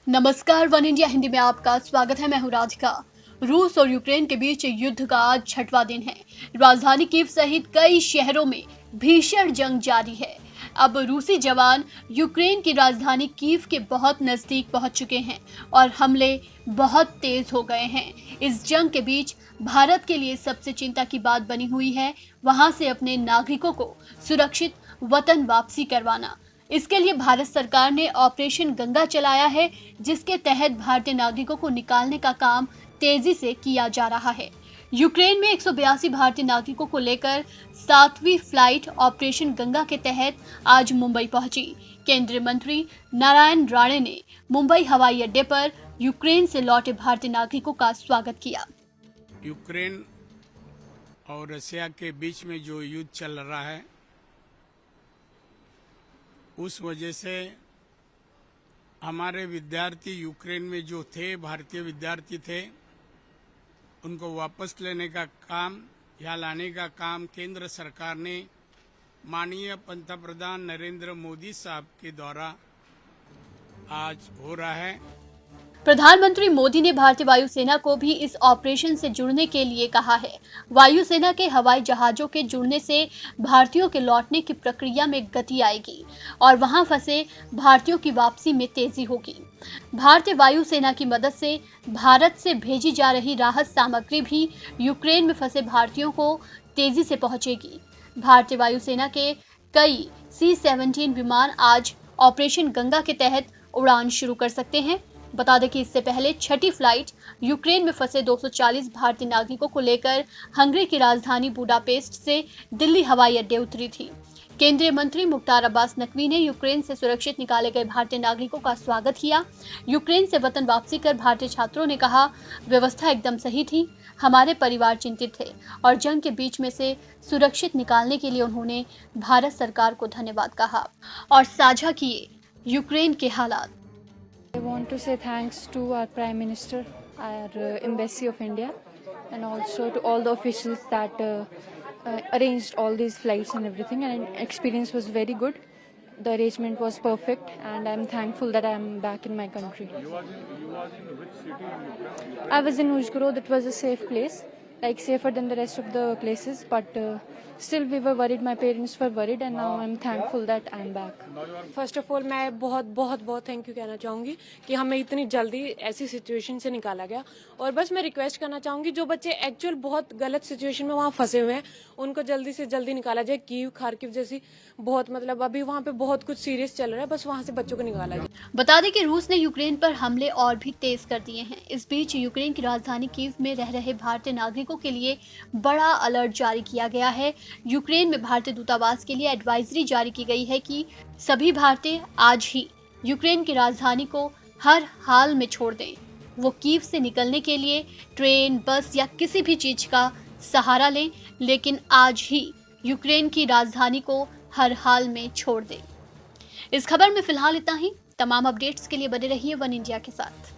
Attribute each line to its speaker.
Speaker 1: नमस्कार, one India Hindi में आपका स्वागत है। मैं हूं राधिका। रूस और यूक्रेन के बीच युद्ध का आज 6वां दिन है। राजधानी कीव सहित कई शहरों में भीषण जंग जारी है। अब रूसी जवान यूक्रेन की राजधानी कीव के बहुत नजदीक पहुंच चुके हैं और हमले बहुत तेज हो गए हैं। इस जंग के बीच भारत के लिए सबसे चिंता की बात बनी हुई है वहां से अपने नागरिकों को सुरक्षित वतन वापसी करवाना। इसके लिए भारत सरकार ने ऑपरेशन गंगा चलाया है, जिसके तहत भारतीय नागरिकों को निकालने का काम तेजी से किया जा रहा है। यूक्रेन में 182 भारतीय नागरिकों को लेकर 7वीं फ्लाइट ऑपरेशन गंगा के तहत आज मुंबई पहुंची। केंद्रीय मंत्री नारायण राणे ने मुंबई हवाई अड्डे पर यूक्रेन से लौटे भारतीय नागरिकों का स्वागत किया।
Speaker 2: यूक्रेन और रशिया के बीच में जो युद्ध चल रहा है, उस वजह से हमारे विद्यार्थी यूक्रेन में जो थे, भारतीय विद्यार्थी थे, उनको वापस लेने का काम या लाने का काम केंद्र सरकार ने माननीय पंतप्रधान नरेंद्र मोदी साहब के द्वारा आज हो रहा है।
Speaker 1: प्रधानमंत्री मोदी ने भारतीय वायुसेना को भी इस ऑपरेशन से जुड़ने के लिए कहा है। वायुसेना के हवाई जहाजों के जुड़ने से भारतीयों के लौटने की प्रक्रिया में गति आएगी और वहां फंसे भारतीयों की वापसी में तेजी होगी। भारतीय वायुसेना की मदद से भारत से भेजी जा रही राहत सामग्री भी यूक्रेन में फंसे भारतीयों को तेजी से पहुंचेगी। भारतीय वायुसेना के कई C-17 विमान आज ऑपरेशन गंगा के तहत उड़ान शुरू कर सकते हैं। बता दें कि इससे पहले 6ठी फ्लाइट यूक्रेन में फंसे 240 भारतीय नागरिकों को लेकर हंगरी की राजधानी बुडापेस्ट से दिल्ली हवाई अड्डे उतरी थी। केंद्रीय मंत्री मुख्तार अब्बास नकवी ने यूक्रेन से सुरक्षित निकाले गए भारतीय नागरिकों का स्वागत किया। यूक्रेन से वतन वापसी कर भारतीय छात्रों ने कहा, व्यवस्था एकदम सही थी, हमारे परिवार चिंतित थे और जंग के बीच में से सुरक्षित निकालने के लिए उन्होंने भारत सरकार को धन्यवाद कहा और साझा किए यूक्रेन के हालात।
Speaker 3: I want to say thanks to our Prime Minister, our Embassy of India, and also to all the officials that arranged all these flights and everything. And experience was very good. The arrangement was perfect, and I'm thankful that I'm back in my country.
Speaker 4: You was in which city in Ukraine?
Speaker 3: I was in Uzhgorod. It was a safe place, like safer than the rest of the places, but still we were worried. My parents were worried, and now I'm thankful that I'm back.
Speaker 5: First of all मैं बहुत thank you कहना चाहूँगी कि हमें इतनी जल्दी ऐसी situation से निकाला गया। और बस मैं रिक्वेस्ट करना चाहूँगी, जो बच्चे एक्चुअल बहुत गलत सिचुएशन में वहाँ फंसे हुए हैं, उनको जल्दी से जल्दी निकाला जाए। कीव, खार्किव जैसी बहुत अभी वहाँ पे बहुत कुछ सीरियस चल रहा है, बस वहाँ से बच्चों को निकाला जाए।
Speaker 1: बता दें कि रूस ने यूक्रेन पर हमले और भी तेज कर दिए हैं। इस बीच यूक्रेन की राजधानी कीव में रह रहे भारतीय नागरिकों के लिए बड़ा अलर्ट जारी किया गया है। यूक्रेन में भारतीय दूतावास के लिए एडवाइजरी जारी की गई है कि सभी भारतीय आज ही यूक्रेन की राजधानी को हर हाल में छोड़ दें। वो कीव से निकलने के लिए ट्रेन, बस या किसी भी चीज का सहारा लें, लेकिन आज ही यूक्रेन की राजधानी को हर हाल में छोड़ दें। इस खबर में फिलहाल इतना ही। तमाम अपडेट्स के लिए बने रहिए वन इंडिया के साथ।